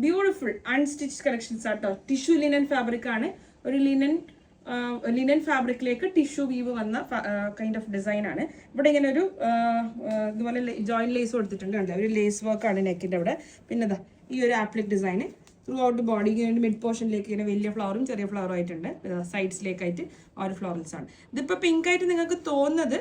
Beautiful unstitch collections ആട്ടോ. Tissue linen fabric ആണ്. ഒരു ലിനൻ ഫാബ്രിക്കിലേക്ക് ടിഷ്യൂ വീവ് വന്ന കൈൻഡ് ഓഫ് ഡിസൈൻ ആണ്. ഇവിടെ ഇങ്ങനെ ഒരു ഇതുപോലെ ജോയിന്റ് ലേസ് കൊടുത്തിട്ടുണ്ട്. കണ്ടോ, ഒരു ലേസ് വർക്ക് ആണ് നെക്കിന്റെ അവിടെ. പിന്നെ ഇതാ ഈ ഒരു ആപ്ലിക് ഡിസൈന് ത്രൂ ഔട്ട് ബോഡി മിഡ് പോർഷനിലേക്ക് ഇങ്ങനെ വലിയ ഫ്ലവറും ചെറിയ ഫ്ലവറും ആയിട്ടുണ്ട്. സൈഡ്സിലേക്കായിട്ട് ഓരോ ഫ്ലോറൽസ് ആണ്. ഇതിപ്പോൾ പിങ്ക് ആയിട്ട് നിങ്ങൾക്ക് തോന്നുന്നത്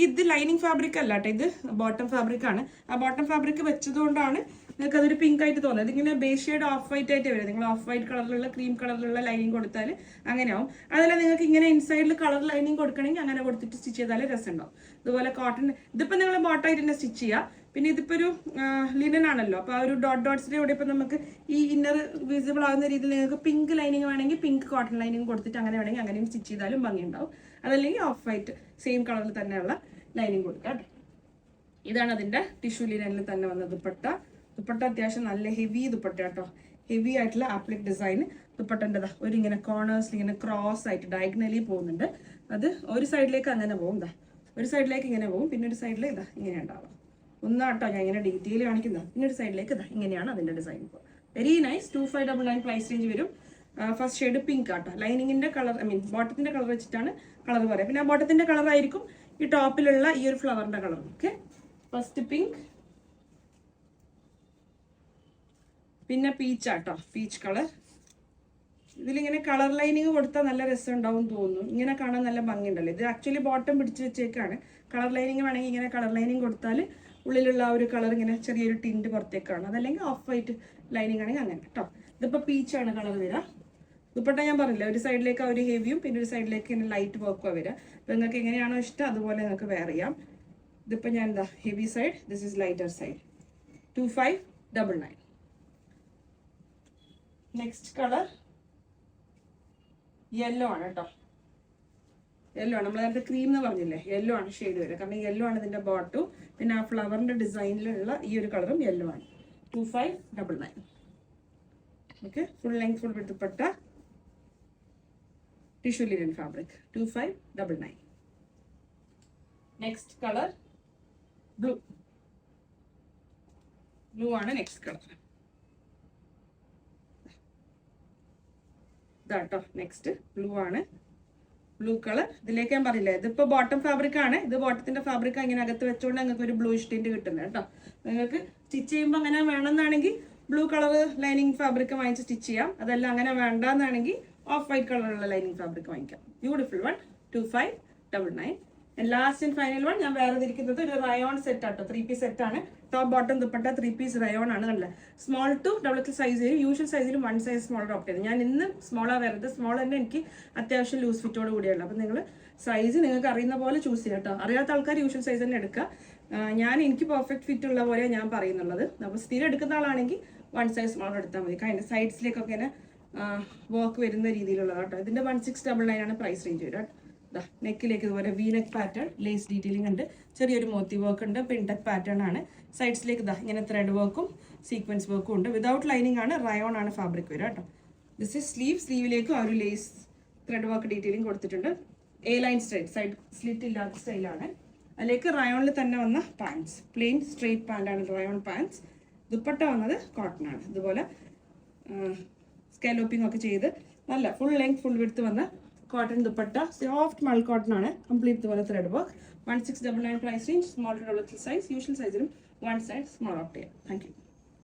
ഇത് ലൈനിങ് ഫാബ്രിക് അല്ല കേട്ടോ, ഇത് ബോട്ടം ഫാബ്രിക് ആണ്. ആ ബോട്ടം ഫാബ്രിക് വെച്ചതുകൊണ്ടാണ് നിങ്ങൾക്ക് അതൊരു പിങ്ക് ആയിട്ട് തോന്നുന്നത്. ഇതിങ്ങനെ ബേസ് ഷെയ്ഡ് ഓഫ് വൈറ്റ് ആയിട്ട് വരും. നിങ്ങൾ ഓഫ് വൈറ്റ് കളറിലുള്ള ക്രീം കളറിലുള്ള ലൈനിങ് കൊടുത്താൽ അങ്ങനെ ആവും. അതല്ല നിങ്ങൾക്ക് ഇങ്ങനെ ഇൻസൈഡിൽ കളർ ലൈനിങ് കൊടുക്കണമെങ്കിൽ അങ്ങനെ കൊടുത്തിട്ട് സ്റ്റിച്ച് ചെയ്താൽ രസം ഉണ്ടാവും. ഇതുപോലെ കോട്ടൺ ഇതിപ്പോൾ നിങ്ങൾ ബോട്ടായിട്ട് തന്നെ സ്റ്റിച്ച് ചെയ്യുക. പിന്നെ ഇതിപ്പോൾ ഒരു ലിനൻ ആണല്ലോ, അപ്പോൾ ആ ഒരു ഡോട്ട്സിൻ്റെ കൂടെ ഇപ്പോൾ നമുക്ക് ഈ ഇന്നർ വിസിബിൾ ആകുന്ന രീതിയിൽ നിങ്ങൾക്ക് പിങ്ക് ലൈനിങ് വേണമെങ്കിൽ പിങ്ക് കോട്ടൺ ലൈനിങ് കൊടുത്തിട്ട് അങ്ങനെ വേണമെങ്കിൽ അങ്ങനെയും സ്റ്റിച്ച് ചെയ്താലും ഭംഗിയുണ്ടാവും. അതല്ലെങ്കിൽ ഓഫ് വൈറ്റ് സെയിം കളറിൽ തന്നെയുള്ള ലൈനിങ് കൊടുക്കുക കേട്ടോ. ഇതാണ് അതിൻ്റെ ടിഷ്യൂ ലിനനിൽ തന്നെ വന്ന ദുപ്പട്ട. ദുപ്പട്ട അത്യാവശ്യം നല്ല ഹെവി ദുപ്പട്ട കേട്ടോ. ഹെവി ആയിട്ടുള്ള ആപ്ലിക് ഡിസൈൻ ദുപ്പട്ടൻ്റെതാ ഒരു ഇങ്ങനെ കോർണേഴ്സിൽ ഇങ്ങനെ ക്രോസ് ആയിട്ട് ഡയഗണലി പോകുന്നുണ്ട്. അത് ഒരു സൈഡിലേക്ക് അങ്ങനെ പോകും, ഇതാ ഒരു സൈഡിലേക്ക് ഇങ്ങനെ പോകും, പിന്നെ ഒരു സൈഡിൽ ഇതാ ഇങ്ങനെ ഉണ്ടാവും. ഒന്നാട്ടോ ഞാൻ ഇങ്ങനെ ഡീറ്റെയിൽ കാണിക്കുന്നത്. പിന്നെ ഒരു സൈഡിലേക്ക് ഇതാ ഇങ്ങനെയാണ് അതിൻ്റെ ഡിസൈൻ. ഇപ്പോൾ വെരി നൈസ്. 2599 പ്രൈസ് റേഞ്ച് വരും. ഫസ്റ്റ് ഷെയ്ഡ് പിങ്ക് ആട്ടോ. ലൈനിങ്ങിൻ്റെ കളർ ബോട്ടത്തിൻ്റെ കളർ വെച്ചിട്ടാണ് കളർ പറയാം. പിന്നെ ആ ബോട്ടത്തിൻ്റെ കളർ ആയിരിക്കും ഈ ടോപ്പിലുള്ള ഈ ഒരു ഫ്ലവറിൻ്റെ കളർ. ഓക്കെ, ഫസ്റ്റ് പിങ്ക്, പിന്നെ പീച്ച് ആട്ടോ, പീച്ച് കളർ. ഇതിലിങ്ങനെ കളർ ലൈനിങ് കൊടുത്താൽ നല്ല രസം ഉണ്ടാവും തോന്നുന്നു. ഇങ്ങനെ കാണാൻ നല്ല ഭംഗിയുണ്ടല്ലോ. ഇത് ആക്ച്വലി ബോട്ടം പിടിച്ച് വെച്ചേക്കാണ്. കളർ ലൈനിങ് വേണമെങ്കിൽ ഇങ്ങനെ കളർ ലൈനിങ് കൊടുത്താൽ ഉള്ളിലുള്ള ആ ഒരു കളർ ഇങ്ങനെ ചെറിയൊരു ടിൻറ്റ് പുറത്തേക്കാണ്. അതല്ലെങ്കിൽ ഓഫ് വൈറ്റ് ലൈനിങ് ആണെങ്കിൽ അങ്ങനെ കേട്ടോ. ഇതിപ്പോൾ പീച്ചാണ് കളർ വരിക. ദുപ്പട്ട ഞാൻ പറഞ്ഞില്ല, ഒരു സൈഡിലേക്ക് ആ ഒരു ഹെവിയും പിന്നെ ഒരു സൈഡിലേക്ക് ഇങ്ങനെ ലൈറ്റ് വർക്കുമാണ് വരിക. അപ്പോൾ നിങ്ങൾക്ക് എങ്ങനെയാണോ ഇഷ്ടം അതുപോലെ നിങ്ങൾക്ക് വെയർ ചെയ്യാം. ഇതിപ്പോൾ ഞാൻ എന്താ heavy side, this is lighter side. 2599. Next colour yellow ആണ് കേട്ടോ. യെല്ലോ ആണ്. നമ്മൾ നേരത്തെ ക്രീം എന്ന് പറഞ്ഞില്ലേ, യെല്ലോ ആണ് ഷെയ്ഡ് വരിക. കാരണം യെല്ലോ ആണ് ഇതിൻ്റെ ബോട്ടും പിന്നെ ആ ഫ്ലവറിൻ്റെ ഡിസൈനിലുള്ള ഈ ഒരു കളറും യെല്ലോ ആണ്. 2599. ഓക്കെ, ഫുൾ ലെങ്ത് ഫുൾ വിടുത്തപ്പെട്ട tissue linen fabric. 2599. Next colour blue. Blue ആണ് നെക്സ്റ്റ് കളർ. ഇതാട്ടോ നെക്സ്റ്റ് ബ്ലൂ ആണ്. Blue colour. ഇതിലേക്ക് ഞാൻ പറയില്ല, ഇതിപ്പോൾ ബോട്ടം ഫാബ്രിക് ആണ്. ഇത് ബോട്ടത്തിന്റെ ഫാബ്രിക് ഇങ്ങനെ അകത്ത് വെച്ചുകൊണ്ട് നിങ്ങൾക്ക് ഒരു ബ്ലൂ ടിന്റ് കിട്ടുന്നത് കേട്ടോ. നിങ്ങൾക്ക് സ്റ്റിച്ച് ചെയ്യുമ്പോൾ അങ്ങനെ വേണമെന്നാണെങ്കിൽ ബ്ലൂ കളർ ലൈനിങ് ഫാബ്രിക് വാങ്ങിച്ച് സ്റ്റിച്ച് ചെയ്യാം. അതല്ല അങ്ങനെ വേണ്ടെന്നാണെങ്കിൽ ഓഫ് വൈറ്റ് കളറുള്ള ലൈനിങ് ഫാബ്രിക് വാങ്ങിക്കാം. Beautiful one. 2599. Last and final one ഞാൻ വേറെ ഇരിക്കുന്നത് ഒരു റയോൺ സെറ്റ് ആട്ടോ. 3 പീസ് സെറ്റ് ആണ്. Top bottom dupatta 3 piece rayon ആണ്. കണ്ടില്ല, സ്മോൾ ടു ഡബിൾ എക്സൽ സൈസിൽ യൂഷ്വൽ സൈസിലും 1 സൈസ് സ്മോളർ ഓപ്റ്റ് ചെയ്ത്. ഞാൻ ഇന്ന് സ്മോളാണ് വരുന്നത്. സ്മോൾ തന്നെ എനിക്ക് അത്യാവശ്യം ലൂസ് ഫിറ്റോട് കൂടിയുള്ളൂ. അപ്പം നിങ്ങൾ സൈസ് നിങ്ങൾക്ക് അറിയുന്ന പോലെ ചൂസ് ചെയ്യാം കേട്ടോ. അറിയാത്ത ആൾക്കാർ യൂഷ്വൽ സൈസ് തന്നെ എടുക്കുക. എനിക്ക് പെർഫെക്റ്റ് ഫിറ്റ് ഉള്ള പോലെ ഞാൻ പറയുന്നുള്ളത്. അപ്പോൾ സ്ഥിരം എടുക്കുന്ന ആളാണെങ്കിൽ 1 സൈസ് സ്മോളർ എടുത്താൽ മതി. അതിൻ്റെ സൈഡ്സിലേക്കൊക്കെ ഇങ്ങനെ വർക്ക് വരുന്ന രീതിയിലുള്ളത് കേട്ടോ. ഇതിൻ്റെ 1699 ആണ് പ്രൈസ് റേഞ്ച് വരിക. നെക്കിലേക്ക് ഇതുപോലെ V neck pattern, lace detailing ഉണ്ട്, ചെറിയൊരു മോത്തി വർക്ക് ഉണ്ട്, പിൻടെക് പാറ്റേൺ ആണ്. സൈഡ്സിലേക്ക് ഇങ്ങനെ ത്രെഡ് വർക്കും സീക്വൻസ് വർക്കും ഉണ്ട്. വിതൗട്ട് ലൈനിങ് ആണ്. റയോൺ ആണ് ഫാബ്രിക് വരിക കേട്ടോ. This is sleeve. സ്ലീവിലേക്ക് ആ ഒരു ലേസ് ത്രെഡ് വർക്ക് ഡീറ്റെയിലിംഗ് കൊടുത്തിട്ടുണ്ട്. A line straight, side slit ഇല്ലാത്ത സ്റ്റൈലാണ്. അതിലേക്ക് റയോണിൽ തന്നെ വന്ന പാൻസ്, പ്ലെയിൻ സ്ട്രെയിറ്റ് പാൻ്റാണ് റയോൺ പാൻസ്. ദുപ്പട്ട വന്നത് കോട്ടൺ ആണ്. ഇതുപോലെ സ്കാലോപ്പിംഗ് ഒക്കെ ചെയ്ത് നല്ല ഫുൾ ലെങ്ത് ഫുൾ വിഡ്ത്ത് വന്ന cotton dupatta. Soft mul cotton ആണ്. കംപ്ലീറ്റ് ഇതുപോലെ thread work. 1699 price range. Small to double size. Usual സൈസിലും 1 സൈസ് സ്മോൾ ഓപ്റ്റ് ചെയ്യാം. Thank U.